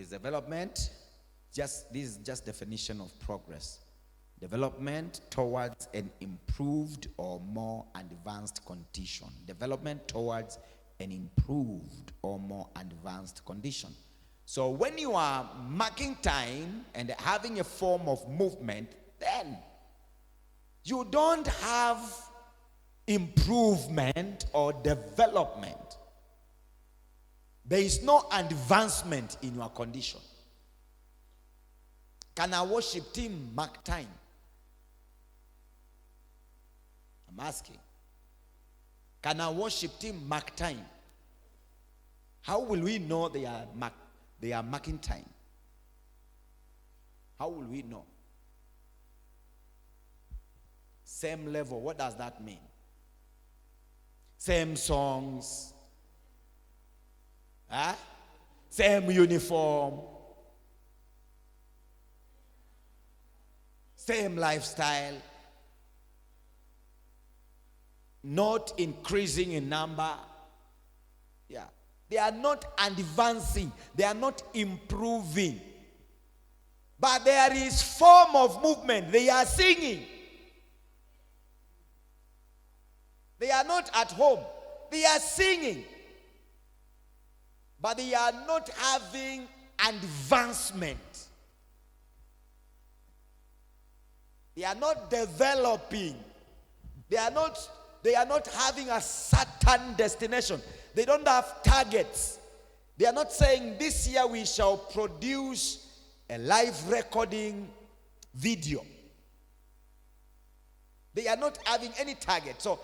Is development, this is just definition of progress. Development towards an improved or more advanced condition. Development towards an improved or more advanced condition. So when you are marking time and having a form of movement, then you don't have improvement or development. There is no advancement in your condition. Can our worship team mark time? I'm asking. Can our worship team mark time? How will we know they are marking time? How will we know? Same level, what does that mean? Same songs, same uniform, same lifestyle, not increasing in number. Yeah. They are not advancing. They are not improving. But there is form of movement. They are singing. They are not at home. They are singing. But they are not having advancement. They are not developing. They are not having a certain destination. They don't have targets. They are not saying this year we shall produce a live recording video. They are not having any target. So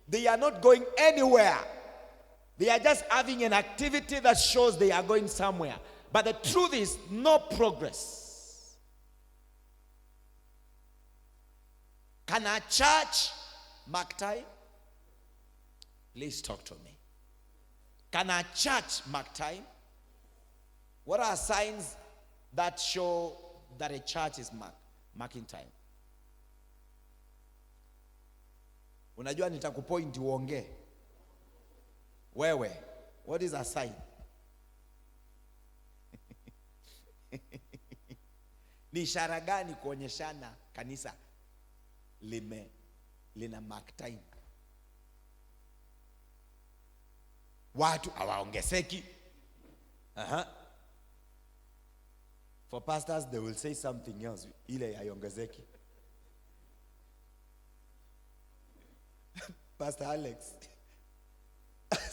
they are not going anywhere. They are just having an activity that shows they are going somewhere. But the truth is, no progress. Can a church mark time? Please talk to me. Can a church mark time? What are signs that show that a church is marking time? Unajua nitakupoint uongee. Wewe, what is a sign? Ni ishara gani kuonyeshana kanisa lina mark time? Watu hawaongezeki. For pastors, they will say something else. Ile haiongezeki. Pastor Alex,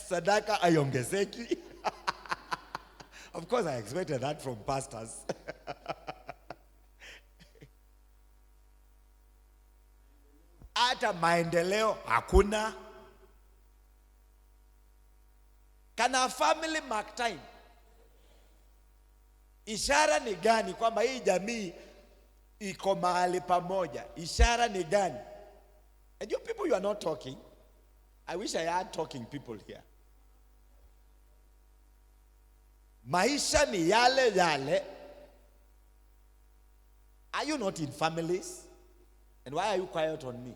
sadaka haiongezeki. Of course, I expected that from pastors. Hata maendeleo hakuna. Can a family mark time? Ishara ni gani kwamba hii jamii iko mahali pamoja? Ishara ni gani? And you people, you are not talking. I wish I had talking people here. Maisha ni yale yale. Are you not in families? And why are you quiet on me?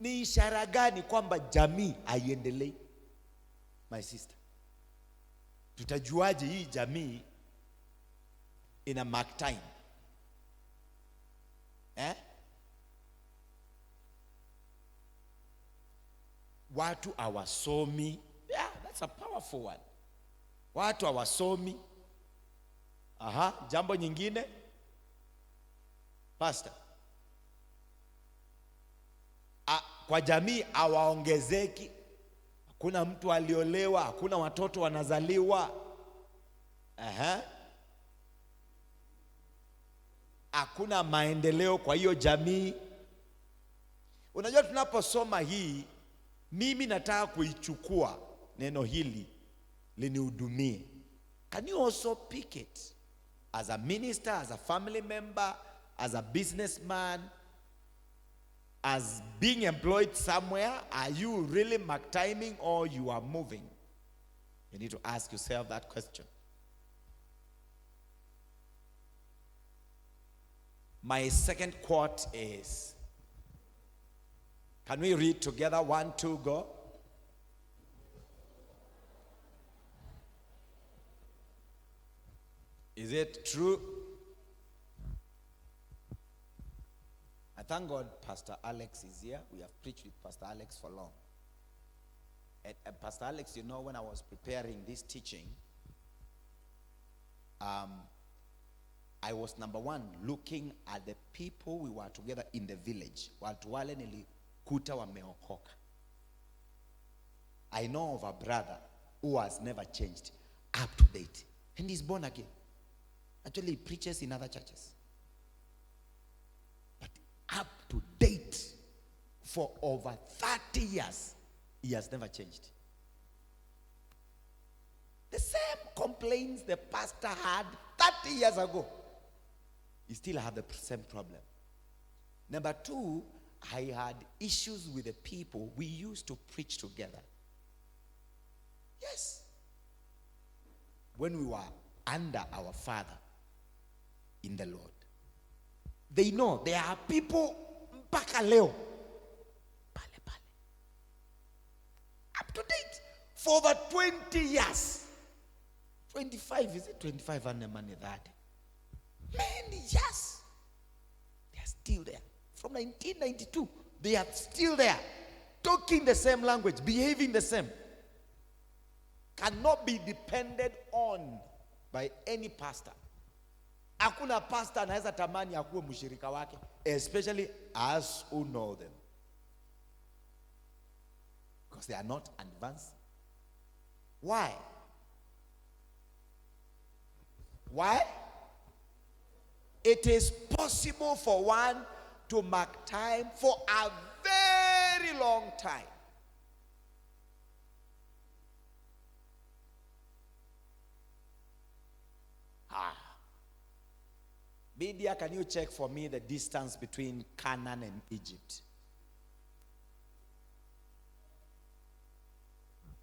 Ni ishara gani kwamba jamii haiendelei? My sister, tutajuaje hii jamii ina mark time? Watu hawasomi. Yeah, that's a powerful one. Watu hawasomi. Jambo nyingine, pastor, kwa jamii hawaongezeki. Hakuna mtu aliolewa, hakuna watoto wanazaliwa. Hakuna maendeleo kwa hiyo jamii. Unajua tunaposoma hii, mimi nataka kuichukua neno hili linihudumie. Can you also pick it as a minister, as a family member, as a businessman, as being employed somewhere? Are you really mark timing or you are moving? You need to ask yourself that question. My second quote is, can we read together? 1, 2, go. Is it true? I thank God Pastor Alex is here. We have preached with Pastor Alex for long. And Pastor Alex, you know, when I was preparing this teaching, I was number one looking at the people we were together in the village. Watu wale nilikuta wameokoka. I know of a brother who has never changed, up to date, and he's born again. Actually, he preaches in other churches, but up to date, for over 30 years, he has never changed. The same complaints the pastor had 30 years ago, he still had the same problem. Number two, I had issues with the people we used to preach together. Yes. When we were under our Father in the Lord. They know there are people mpaka leo. Pale. Up to date. For over 20 years. 25, is it 25 and money that? Many years. They are still there. From 1992, they are still there. Talking the same language, behaving the same. Cannot be depended on by any pastor. Hakuna pastor anaweza tamani akuwe mshirika wake, especially us who know them. Because they are not advanced. Why? Why? It is possible for one to mark time for a very long time. Media, can you check for me the distance between Canaan and Egypt?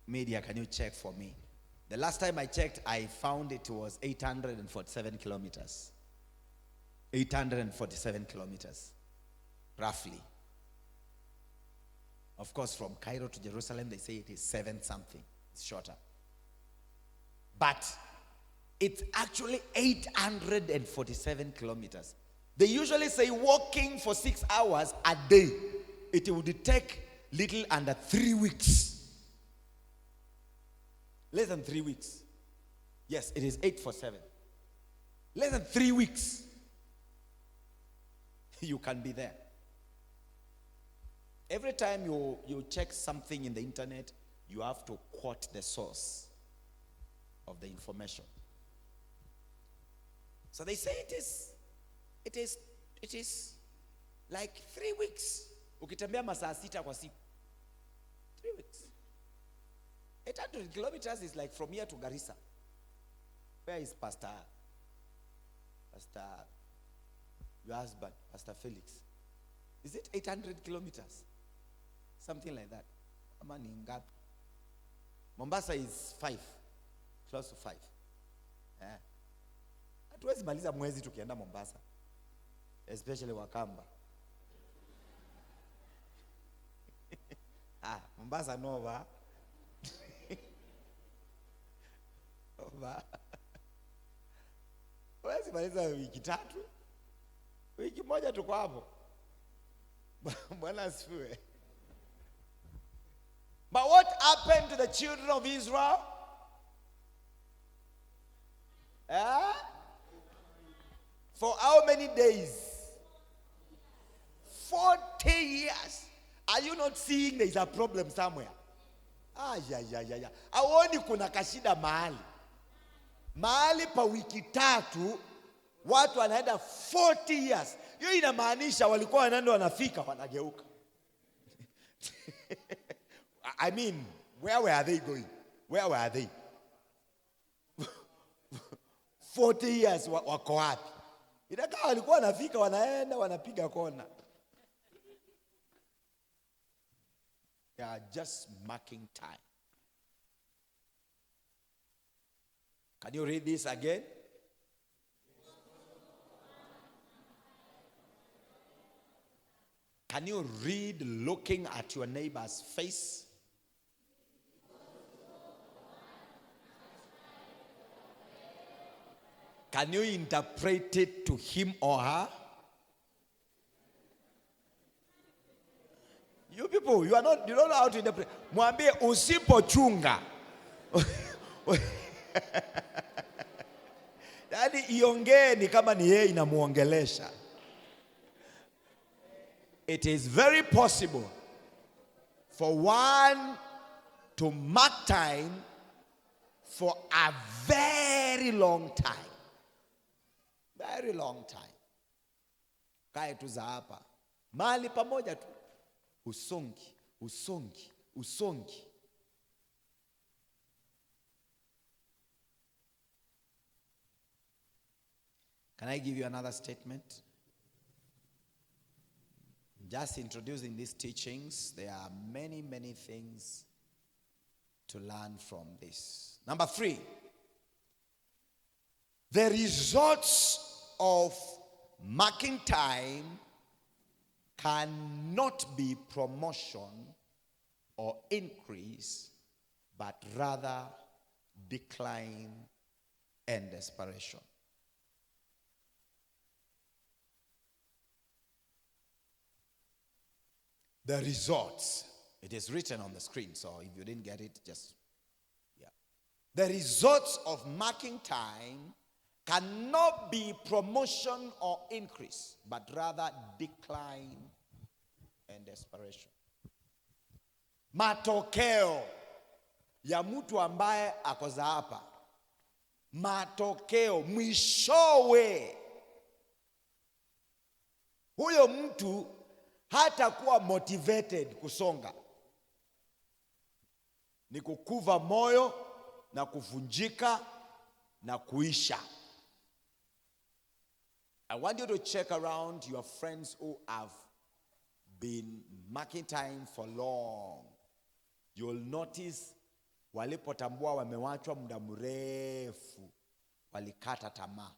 Media, can you check for me? The last time I checked, I found it was 847 kilometers. 847 kilometers, roughly. Of course, from Cairo to Jerusalem, they say it is 7 something. It's shorter. But it's actually 847 kilometers. They usually say walking for 6 hours a day. It would take little under 3 weeks. Less than 3 weeks. Yes, it is 847. Less than 3 weeks. You can be there. Every time you check something in the internet, you have to quote the source of the information. So they say it is like 3 weeks. Ukitembea masaa 6 kwa siku. 3 weeks. 800 kilometers is like from here to Garissa. Where is your husband, Pastor Felix? Is it 800 kilometers? Something like that. Mombasa is 5. Close to 5. Hatuwezi maliza mwezi tukienda Mombasa. Especially Wakamba. Mombasa Nova. Huwezi maliza wiki 3. Wiki moja tuko hapo. Bwana asifiwe. But what happened to the children of Israel? For how many days? 40 years. Are you not seeing there is a problem somewhere? Aoni kuna kashida mahali. Mahali pa wiki 3 watu wanaenda 40 years. Hiyo inamaanisha walikuwa wanaenda wanafika wanageuka. I mean, where were they going? Where were they? 40 years wako wapi? Inakaa walikuwa wanafika wanaenda wanapiga kona. They are just marking time. Can you read this again? Can you read looking at your neighbor's face? Can you interpret it to him or her? You people, you don't know how to interpret. Mwambie usipochunga. Yaani iongee ni kama ni yeye inamuongelesha. It is very possible for one to mark time for a very long time. Very long time. Kae tu za hapa. Mahali pamoja tu. Usongi. Can I give you another statement? Just introducing these teachings, there are many, many things to learn from this. Number 3, the results of marking time cannot be promotion or increase, but rather decline and desperation. The results, it is written on the screen, so if you didn't get it, just, yeah. The results of marking time cannot be promotion or increase, but rather decline and desperation. Matokeo ya mtu ambaye akoza hapa, matokeo mwishowe, huyo mtu hata kuwa motivated kusonga, ni kukuva moyo na kuvunjika na kuisha. I want you to check around your friends who have been marking time for long. You'll notice walipotambua wamewachwa muda mrefu, walikata tamaa.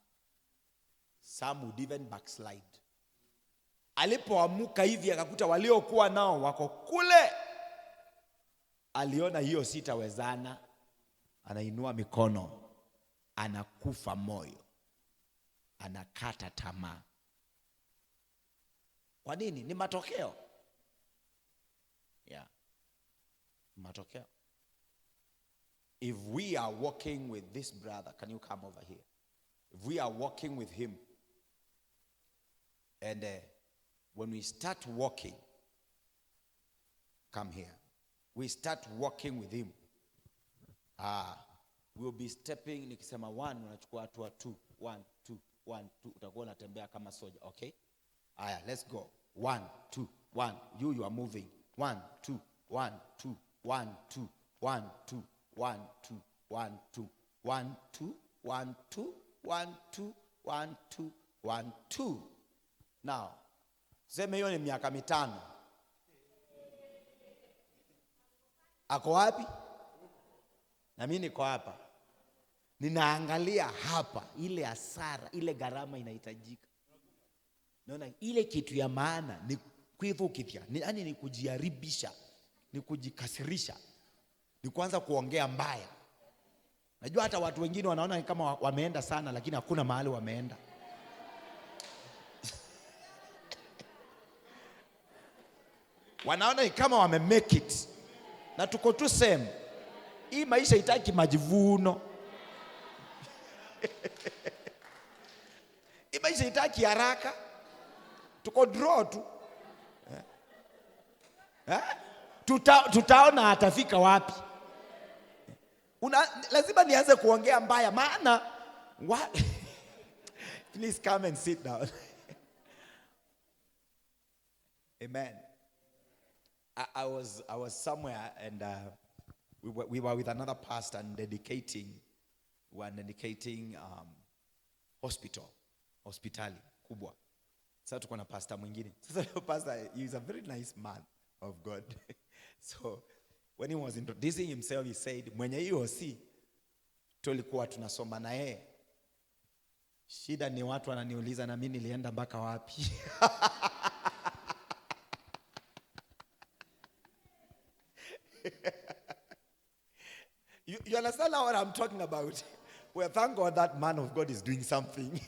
Some would even backslide. Alipoamuka hivi akakuta waliokuwa nao wako kule, aliona hiyo sitawezana, anainua mikono, anakufa moyo, anakata tamaa. Kwa nini? Ni matokeo. Yeah. Matokeo. If we are walking with this brother, can you come over here? If we are walking with him, and when we start walking, come here. We start walking with him. We'll be stepping, nikisema 1, unachukua hatua 2, 1, 2, 1, 2, utakuwa unatembea kama soja, okay? Aya, let's go. 1, 2, 1. You are moving. 1, 2, 1, 2, 1, 2, 1, 2, 1, 2, 1, 2, 1, 2, 1, 2, 1, 2, 1, 2, 1, 2. Now, sema hiyo ni miaka 5. Ako wapi? Na mimi niko hapa. Ninaangalia hapa ile hasara, ile gharama inahitajika. Naona ile kitu ya maana ni kuivukitia. Yaani ni kujiharibisha, ni kujikasirisha, ni kuanza kuongea mbaya. Najua hata watu wengine wanaona kama wameenda sana, lakini hakuna mahali wameenda. Wanaona kama wame make it. Na tuko tu same. Hii maisha haitaki majivuno. Hii maisha haitaki haraka. Tuko draw tu. Tutaona atafika wapi. Lazima nianze kuongea mbaya maana what? Please come and sit down. Amen. I was somewhere and we were with another pastor and dedicating hospitali kubwa. Sasa tuko na pastor mwingine. Sasa pastor, he is a very nice man of God. So when he was introducing himself, he said, mwenye hiyo si tulikuwa tunasoma na yeye. Shida ni watu wananiuliza na mimi nilienda mpaka wapi? You understand what I'm talking about? Well, thank God that man of God is doing something.